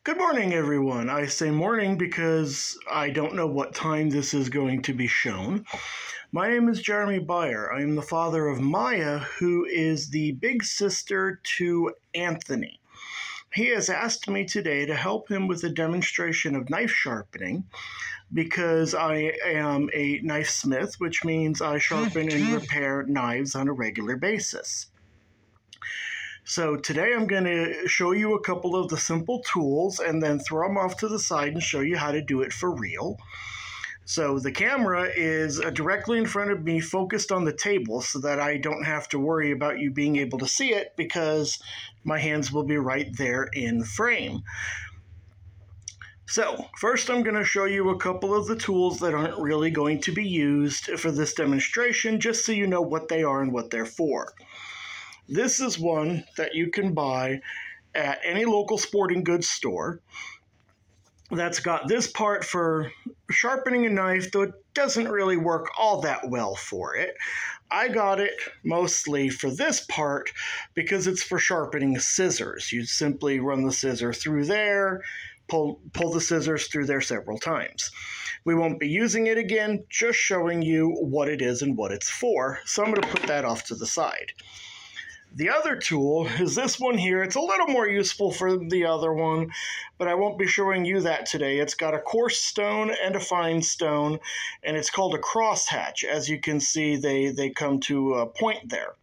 Good morning, everyone. I say morning because I don't know what time this is going to be shown. My name is Jeremy Byer. I am the father of Maya, who is the big sister to Anthony. He has asked me today to help him with a demonstration of knife sharpening because I am a knife smith, which means I sharpen and repair knives on a regular basis. So today I'm going to show you a couple of the simple tools and then throw them off to the side and show you how to do it for real. So the camera is directly in front of me, focused on the table, so that I don't have to worry about you being able to see it because my hands will be right there in frame. So first I'm going to show you a couple of the tools that aren't really going to be used for this demonstration, just so you know what they are and what they're for. This is one that you can buy at any local sporting goods store that's got this part for sharpening a knife, though it doesn't really work all that well for it. I got it mostly for this part because it's for sharpening scissors. You simply run the scissor through there, pull the scissors through there several times. We won't be using it again, just showing you what it is and what it's for. So I'm going to put that off to the side. The other tool is this one here. It's a little more useful for the other one, but I won't be showing you that today. It's got a coarse stone and a fine stone, and it's called a crosshatch. As you can see, they come to a point there.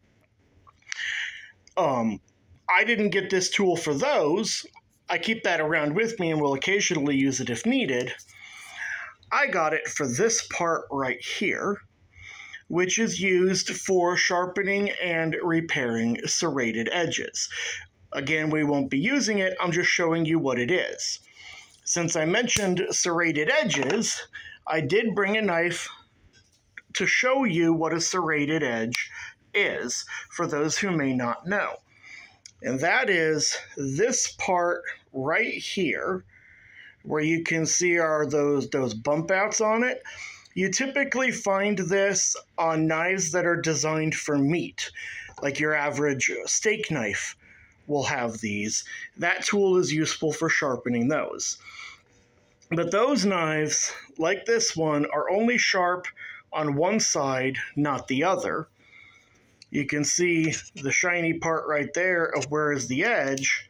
I didn't get this tool for those. I keep that around with me and will occasionally use it if needed. I got it for this part right here, which is used for sharpening and repairing serrated edges. Again, we won't be using it, I'm just showing you what it is. Since I mentioned serrated edges, I did bring a knife to show you what a serrated edge is, for those who may not know. And that is this part right here, where you can see are those bump outs on it. You typically find this on knives that are designed for meat, like your average steak knife will have these. That tool is useful for sharpening those. But those knives, like this one, are only sharp on one side, not the other. You can see the shiny part right there of where is the edge,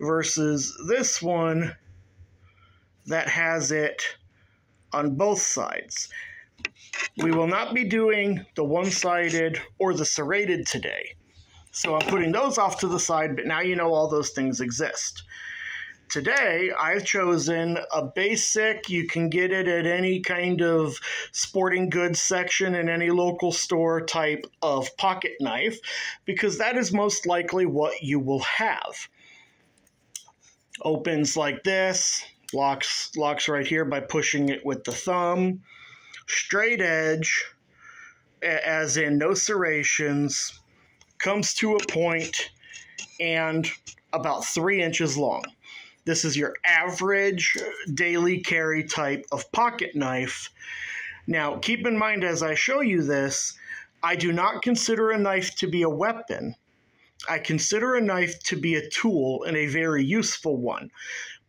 versus this one that has it on both sides. We will not be doing the one-sided or the serrated today. So I'm putting those off to the side, but now you know all those things exist. Today, I've chosen a basic, you can get it at any kind of sporting goods section in any local store type of pocket knife, because that is most likely what you will have. Opens like this. Locks right here by pushing it with the thumb. Straight edge, as in no serrations, comes to a point and about 3 inches long. This is your average daily carry type of pocket knife. Now, keep in mind as I show you this, I do not consider a knife to be a weapon. I consider a knife to be a tool, and a very useful one.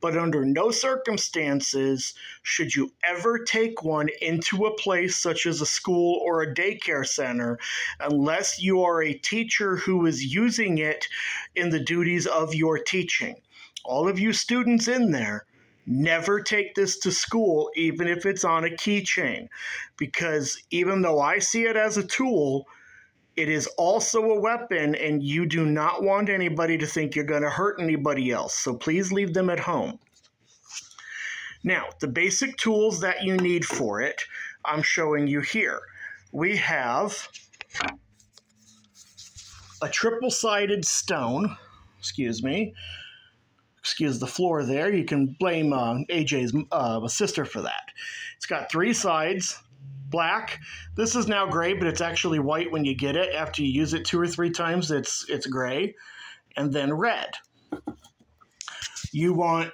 But under no circumstances should you ever take one into a place such as a school or a daycare center unless you are a teacher who is using it in the duties of your teaching. All of you students in there, never take this to school, even if it's on a keychain, because even though I see it as a tool, it is also a weapon, and you do not want anybody to think you're going to hurt anybody else, so please leave them at home. Now, the basic tools that you need for it, I'm showing you here. We have a triple-sided stone, excuse the floor there. You can blame AJ's sister for that. It's got 3 sides. Black. This is now gray, but it's actually white when you get it. After you use it 2 or 3 times, it's gray. And then red. You want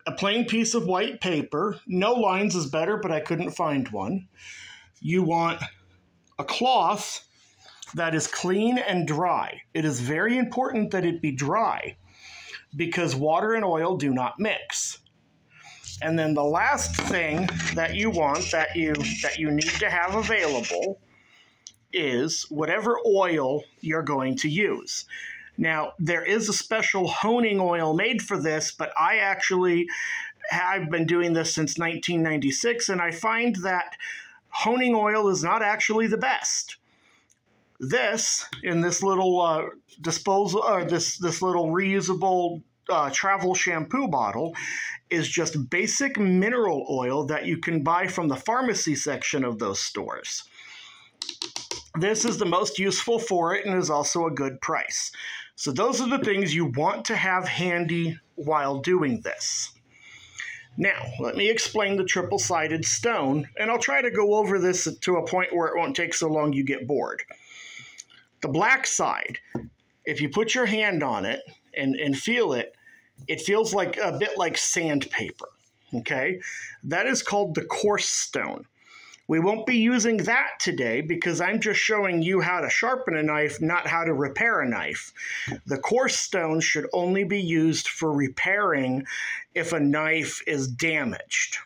a plain piece of white paper. No lines is better, but I couldn't find one. You want a cloth that is clean and dry. It is very important that it be dry, because water and oil do not mix. And then the last thing that you want, that you need to have available, is whatever oil you're going to use. Now, there is a special honing oil made for this, but I've been doing this since 1996, and I find that honing oil is not actually the best. This, in this little disposal, or this little reusable travel shampoo bottle, is just basic mineral oil that you can buy from the pharmacy section of those stores. This is the most useful for it and is also a good price. So those are the things you want to have handy while doing this. Now, let me explain the triple-sided stone, and I'll try to go over this to a point where it won't take so long you get bored. The black side, if you put your hand on it and feel it, it feels like a bit like sandpaper, okay? That is called the coarse stone. We won't be using that today because I'm just showing you how to sharpen a knife, not how to repair a knife. The coarse stone should only be used for repairing if a knife is damaged.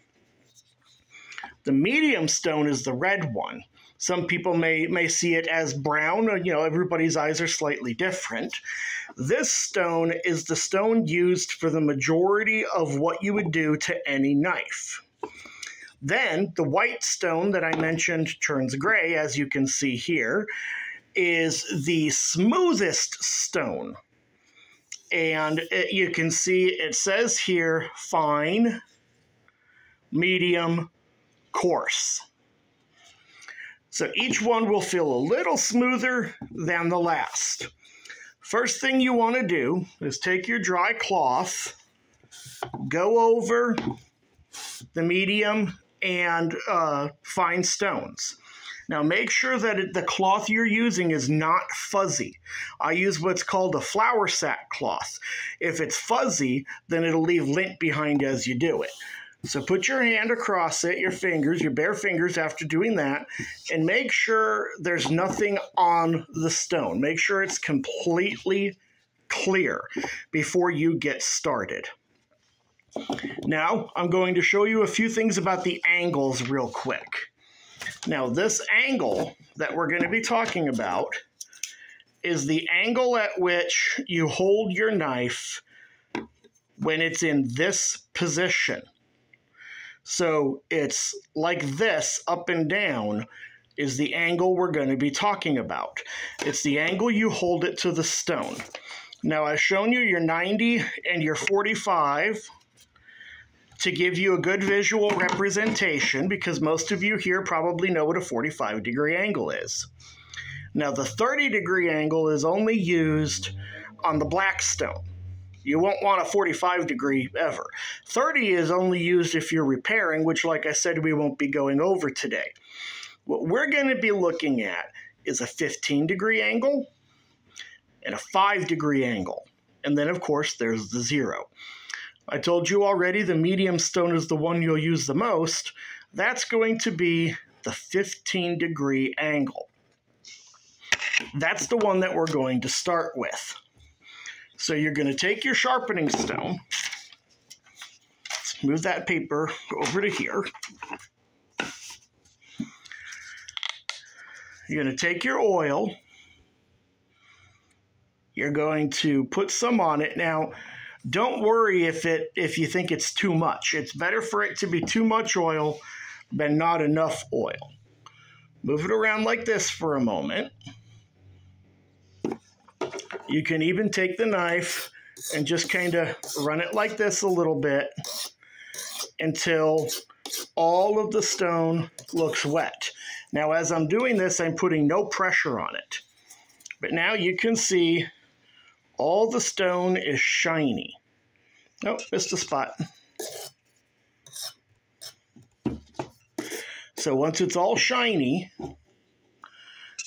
The medium stone is the red one. Some people may see it as brown. You know, everybody's eyes are slightly different. This stone is the stone used for the majority of what you would do to any knife. Then the white stone that I mentioned turns gray, as you can see here, is the smoothest stone. And you can see it says here, fine, medium, coarse. So each one will feel a little smoother than the last. First thing you want to do is take your dry cloth, go over the medium and fine stones. Now make sure that the cloth you're using is not fuzzy. I use what's called a flour sack cloth. If it's fuzzy, then it'll leave lint behind as you do it. So put your hand across it, your fingers, your bare fingers after doing that, and make sure there's nothing on the stone. Make sure it's completely clear before you get started. Now, I'm going to show you a few things about the angles real quick. Now, this angle that we're going to be talking about is the angle at which you hold your knife when it's in this position. So it's like this, up and down, is the angle we're going to be talking about. It's the angle you hold it to the stone. Now, I've shown you your 90 and your 45 to give you a good visual representation, because most of you here probably know what a 45-degree angle is. Now, the 30-degree angle is only used on the black stone. You won't want a 45-degree ever. 30 is only used if you're repairing, which, like I said, we won't be going over today. What we're going to be looking at is a 15-degree angle and a 5-degree angle. And then, of course, there's the 0. I told you already the medium stone is the one you'll use the most. That's going to be the 15-degree angle. That's the one that we're going to start with. So you're going to take your sharpening stone, let's move that paper over to here. You're going to take your oil. You're going to put some on it. Now, don't worry if you think it's too much. It's better for it to be too much oil than not enough oil. Move it around like this for a moment. You can even take the knife and just kind of run it like this a little bit until all of the stone looks wet. Now, as I'm doing this, I'm putting no pressure on it. But now you can see all the stone is shiny. Oh, missed a spot. So once it's all shiny,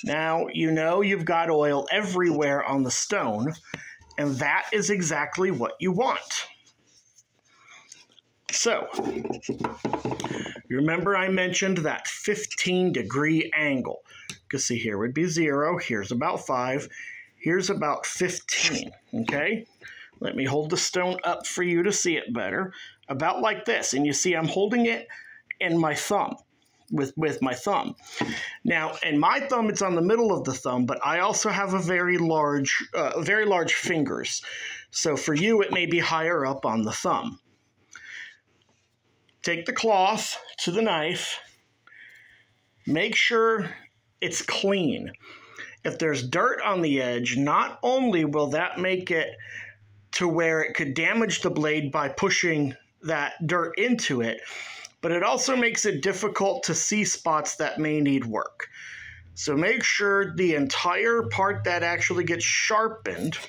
now you know you've got oil everywhere on the stone, and that is exactly what you want. So, you remember I mentioned that 15-degree angle. Because see, here would be 0, here's about 5, here's about 15, okay? Let me hold the stone up for you to see it better. About like this. And you see I'm holding it in my thumb, with my thumb. Now, in my thumb, it's on the middle of the thumb, but I also have a very large fingers. So for you, it may be higher up on the thumb. Take the cloth to the knife. Make sure it's clean. If there's dirt on the edge, not only will that make it to where it could damage the blade by pushing that dirt into it, but it also makes it difficult to see spots that may need work. So make sure the entire part that actually gets sharpened,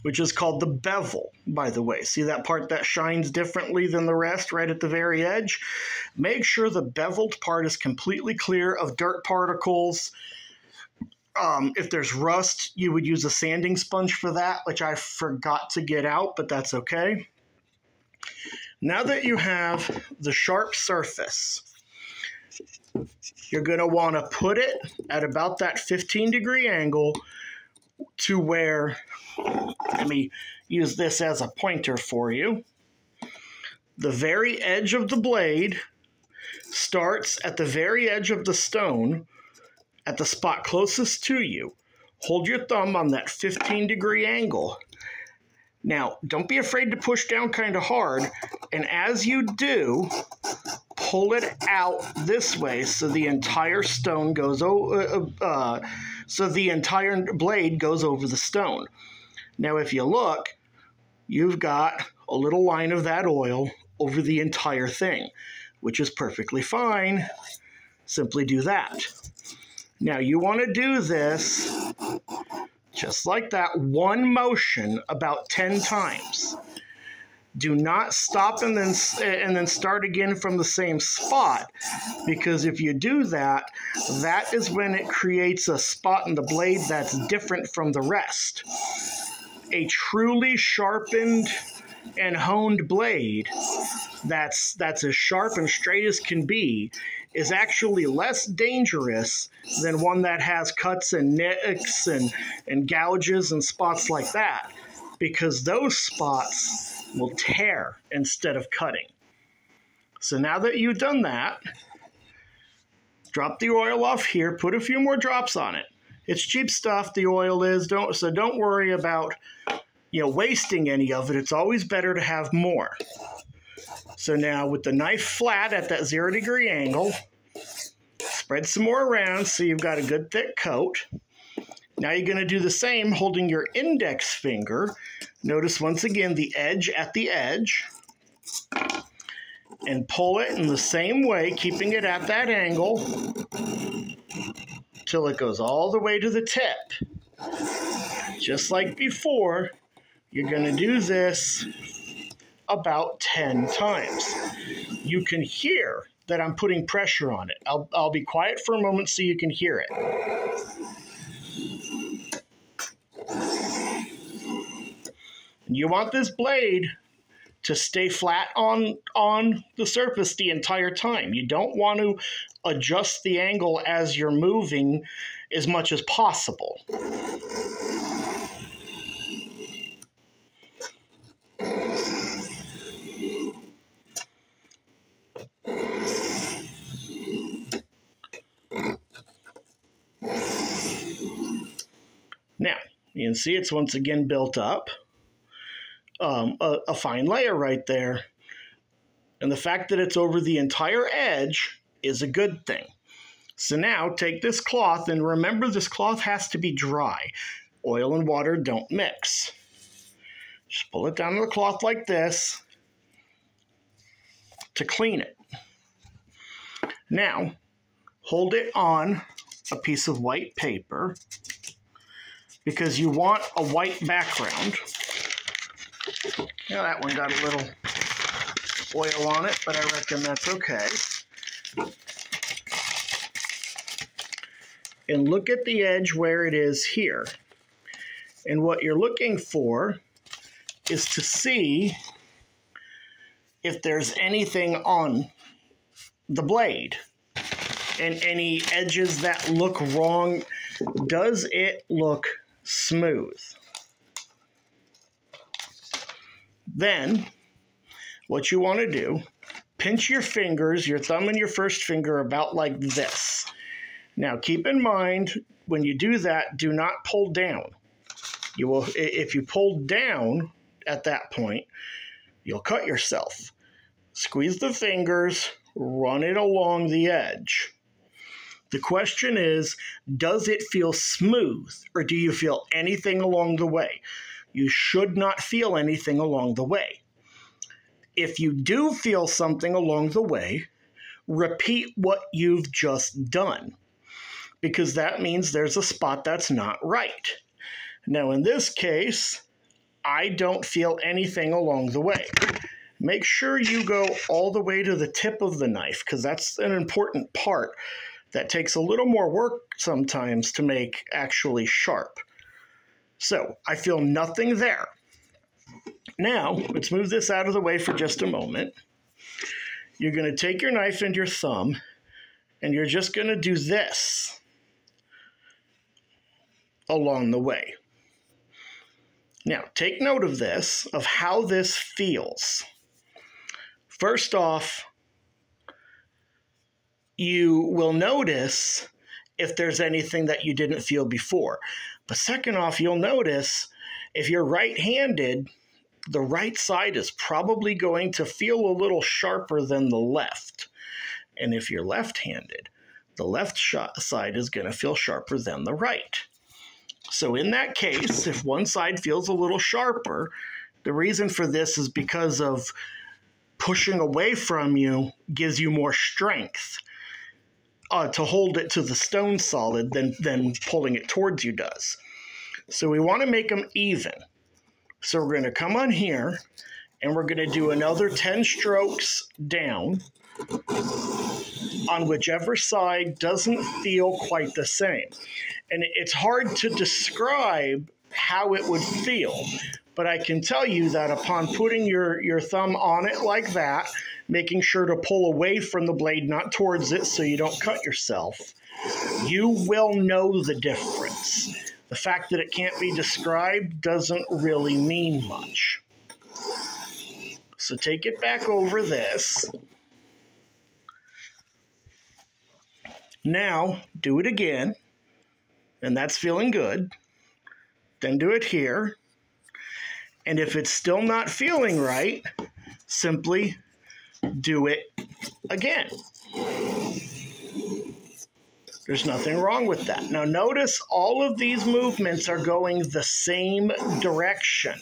which is called the bevel, by the way. See that part that shines differently than the rest right at the very edge? Make sure the beveled part is completely clear of dirt particles. If there's rust, you would use a sanding sponge for that, which I forgot to get out, but that's okay. Now that you have the sharp surface, you're going to want to put it at about that 15-degree angle to where, let me use this as a pointer for you. The very edge of the blade starts at the very edge of the stone at the spot closest to you. Hold your thumb on that 15-degree angle. Now, don't be afraid to push down kind of hard, and as you do, pull it out this way so the entire stone goes over, so the entire blade goes over the stone. Now, if you look, you've got a little line of that oil over the entire thing, which is perfectly fine. Simply do that. Now, you want to do this just like that, one motion about 10 times. Do not stop and then start again from the same spot, because if you do that, that is when it creates a spot in the blade that's different from the rest. A truly sharpened and honed blade that's as sharp and straight as can be is actually less dangerous than one that has cuts and nicks and gouges and spots like that, because those spots will tear instead of cutting. So now that you've done that, drop the oil off here, put a few more drops on it. It's cheap stuff, the oil is, so don't worry about wasting any of it. It's always better to have more. So now with the knife flat at that 0-degree angle, spread some more around so you've got a good thick coat. Now you're going to do the same holding your index finger. Notice once again the edge at the edge. And pull it in the same way, keeping it at that angle till it goes all the way to the tip. Just like before, you're going to do this about 10 times. You can hear that I'm putting pressure on it. I'll be quiet for a moment so you can hear it. You want this blade to stay flat on the surface the entire time. You don't want to adjust the angle as you're moving as much as possible. Now, you can see it's once again built up. A fine layer right there. And the fact that it's over the entire edge is a good thing. So now take this cloth, and remember this cloth has to be dry. Oil and water don't mix. Just pull it down to the cloth like this to clean it. Now, hold it on a piece of white paper because you want a white background. Now that one got a little oil on it, but I reckon that's okay. And look at the edge where it is here. And what you're looking for is to see if there's anything on the blade and any edges that look wrong. Does it look smooth? Then what you want to do, pinch your fingers, your thumb and your first finger about like this. Now keep in mind, when you do that, do not pull down. You will, if you pull down at that point, you'll cut yourself. Squeeze the fingers, run it along the edge. The question is, does it feel smooth, or do you feel anything along the way? You should not feel anything along the way. If you do feel something along the way, repeat what you've just done, because that means there's a spot that's not right. Now, in this case, I don't feel anything along the way. Make sure you go all the way to the tip of the knife, because that's an important part that takes a little more work sometimes to make actually sharp. So I feel nothing there. Now, let's move this out of the way for just a moment. You're going to take your knife and your thumb, and you're just going to do this along the way. Now, take note of this, of how this feels. First off, you will notice if there's anything that you didn't feel before. But second off, you'll notice if you're right-handed, the right side is probably going to feel a little sharper than the left. And if you're left-handed, the left side is going to feel sharper than the right. So in that case, if one side feels a little sharper, the reason for this is because of pushing away from you gives you more strength to hold it to the stone solid than pulling it towards you does. So we want to make them even. So we're going to come on here, and we're going to do another 10 strokes down on whichever side doesn't feel quite the same. And it's hard to describe how it would feel, but I can tell you that upon putting your thumb on it like that, making sure to pull away from the blade, not towards it, so you don't cut yourself, you will know the difference. The fact that it can't be described doesn't really mean much. So take it back over this. Now, do it again, and that's feeling good. Then do it here. And if it's still not feeling right, simply do it again. There's nothing wrong with that. Now notice all of these movements are going the same direction.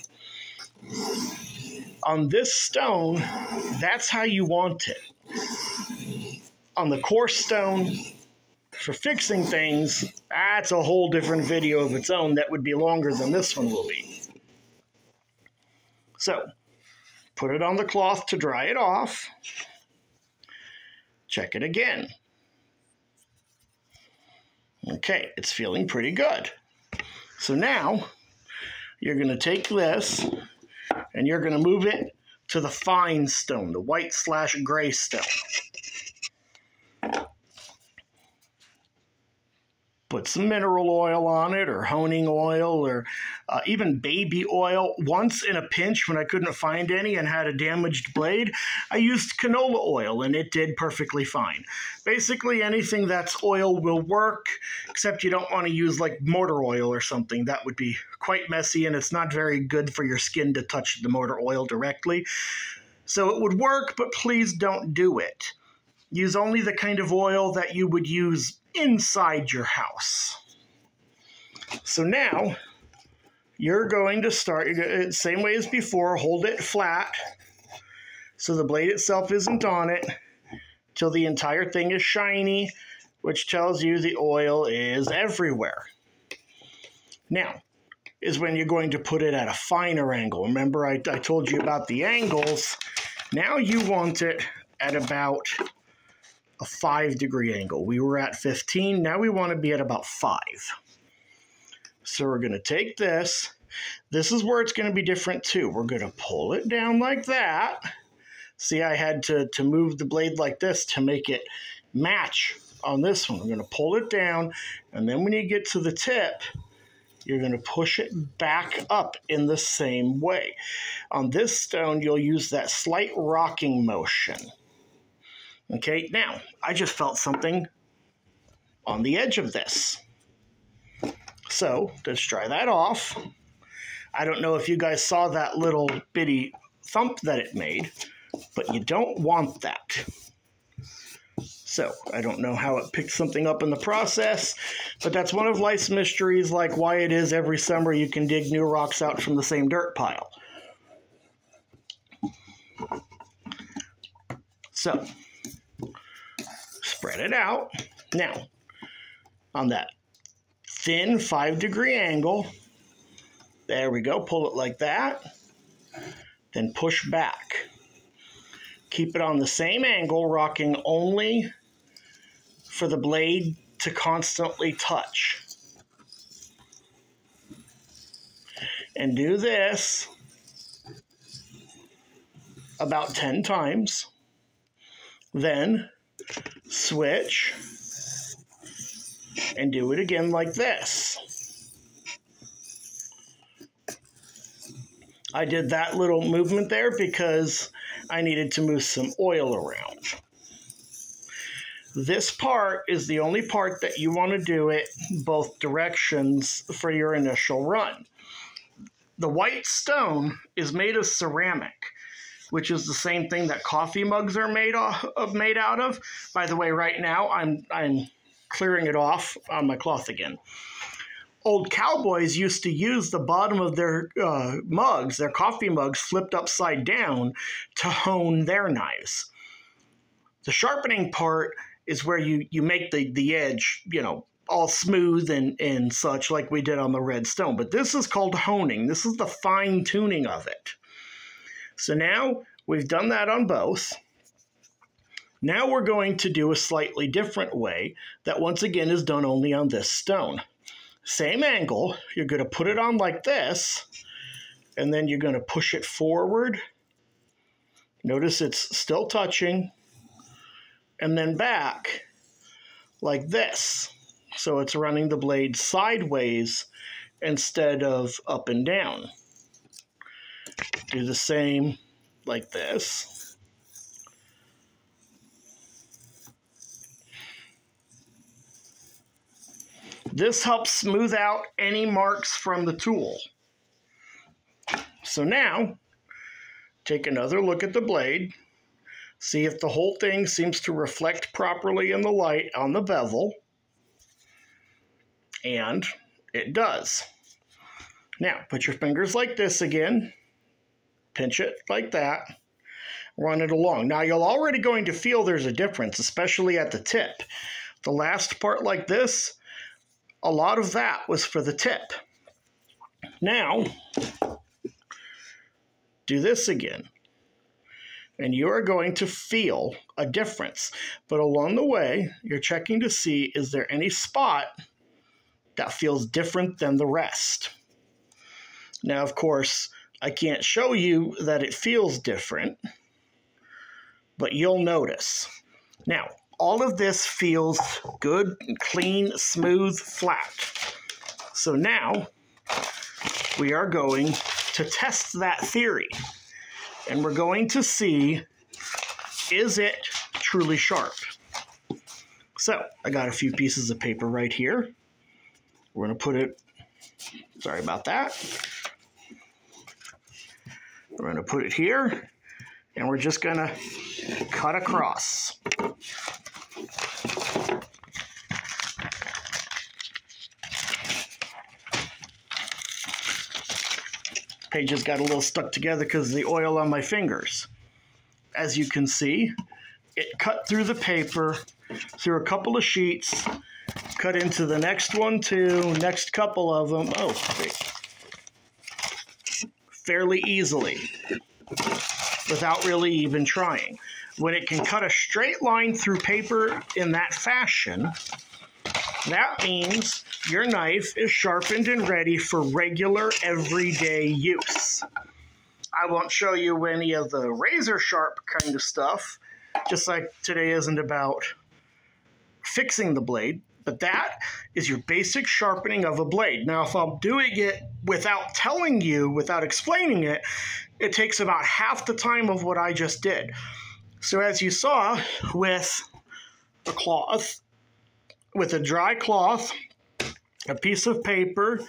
On this stone, that's how you want it. On the coarse stone, for fixing things, that's a whole different video of its own that would be longer than this one will be. So, put it on the cloth to dry it off. Check it again. Okay, it's feeling pretty good. So now, you're going to take this, and you're going to move it to the fine stone, the white/gray stone. Put some mineral oil on it, or honing oil, or even baby oil. Once in a pinch, when I couldn't find any and had a damaged blade, I used canola oil, and it did perfectly fine. Basically, anything that's oil will work, except you don't want to use like motor oil or something. That would be quite messy, and it's not very good for your skin to touch the motor oil directly. So it would work, but please don't do it. Use only the kind of oil that you would use inside your house. So now, you're going to start, same way as before, hold it flat so the blade itself isn't on it till the entire thing is shiny, which tells you the oil is everywhere. Now, is when you're going to put it at a finer angle. Remember, I told you about the angles. Now you want it at about a 5-degree angle. We were at 15. Now we want to be at about 5. So we're going to take this. This is where it's going to be different too. We're going to pull it down like that. See, I had to move the blade like this to make it match on this one. We're going to pull it down, and then when you get to the tip, you're going to push it back up in the same way. On this stone, you'll use that slight rocking motion. Okay, now, I just felt something on the edge of this. So, let's dry that off. I don't know if you guys saw that little bitty thump that it made, but you don't want that. So, I don't know how it picked something up in the process, but that's one of life's mysteries, like why it is every summer you can dig new rocks out from the same dirt pile. So, spread it out. Now, on that thin 5-degree angle, there we go, pull it like that, then push back. Keep it on the same angle, rocking only for the blade to constantly touch. And do this about 10 times. Then switch and do it again like this. I did that little movement there because I needed to move some oil around. This part is the only part that you want to do it both directions for your initial run. The white stone is made of ceramic, which is the same thing that coffee mugs are made out of. By the way, right now I'm clearing it off on my cloth again. Old cowboys used to use the bottom of their mugs, their coffee mugs, flipped upside down to hone their knives. The sharpening part is where you make the edge, you know, all smooth and such like we did on the red stone. But this is called honing. This is the fine tuning of it. So now we've done that on both. Now we're going to do a slightly different way that once again is done only on this stone. Same angle, you're going to put it on like this, and then you're going to push it forward. Notice it's still touching, and then back like this. So it's running the blade sideways instead of up and down. Do the same like this. This helps smooth out any marks from the tool. So now, take another look at the blade. See if the whole thing seems to reflect properly in the light on the bevel. And it does. Now, put your fingers like this again. Pinch it like that. Run it along. Now, you're already going to feel there's a difference, especially at the tip. The last part like this, a lot of that was for the tip. Now, do this again. And you are going to feel a difference. But along the way, you're checking to see, is there any spot that feels different than the rest? Now, of course, I can't show you that it feels different, but you'll notice. Now, all of this feels good, clean, smooth, flat. So now we are going to test that theory. And we're going to see, is it truly sharp? So I got a few pieces of paper right here. We're going to put it, sorry about that. We're going to put it here, and we're just going to cut across. Pages got a little stuck together because of the oil on my fingers. As you can see, it cut through the paper, through a couple of sheets, cut into the next one too, next couple of them. Oh, wait. Fairly easily, without really even trying. When it can cut a straight line through paper in that fashion, that means your knife is sharpened and ready for regular, everyday use. I won't show you any of the razor sharp kind of stuff, just like today isn't about fixing the blade. But that is your basic sharpening of a blade. Now, if I'm doing it without telling you, without explaining it, it takes about half the time of what I just did. So as you saw with a cloth, with a dry cloth, a piece of paper,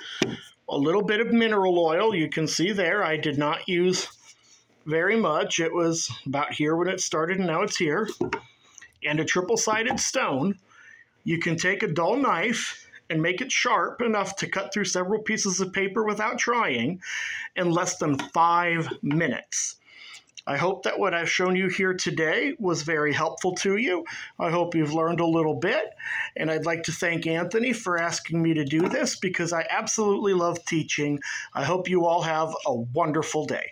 a little bit of mineral oil, you can see there I did not use very much. It was about here when it started and now it's here. And a triple-sided stone. You can take a dull knife and make it sharp enough to cut through several pieces of paper without trying in less than 5 minutes. I hope that what I've shown you here today was very helpful to you. I hope you've learned a little bit, and I'd like to thank Anthony for asking me to do this because I absolutely love teaching. I hope you all have a wonderful day.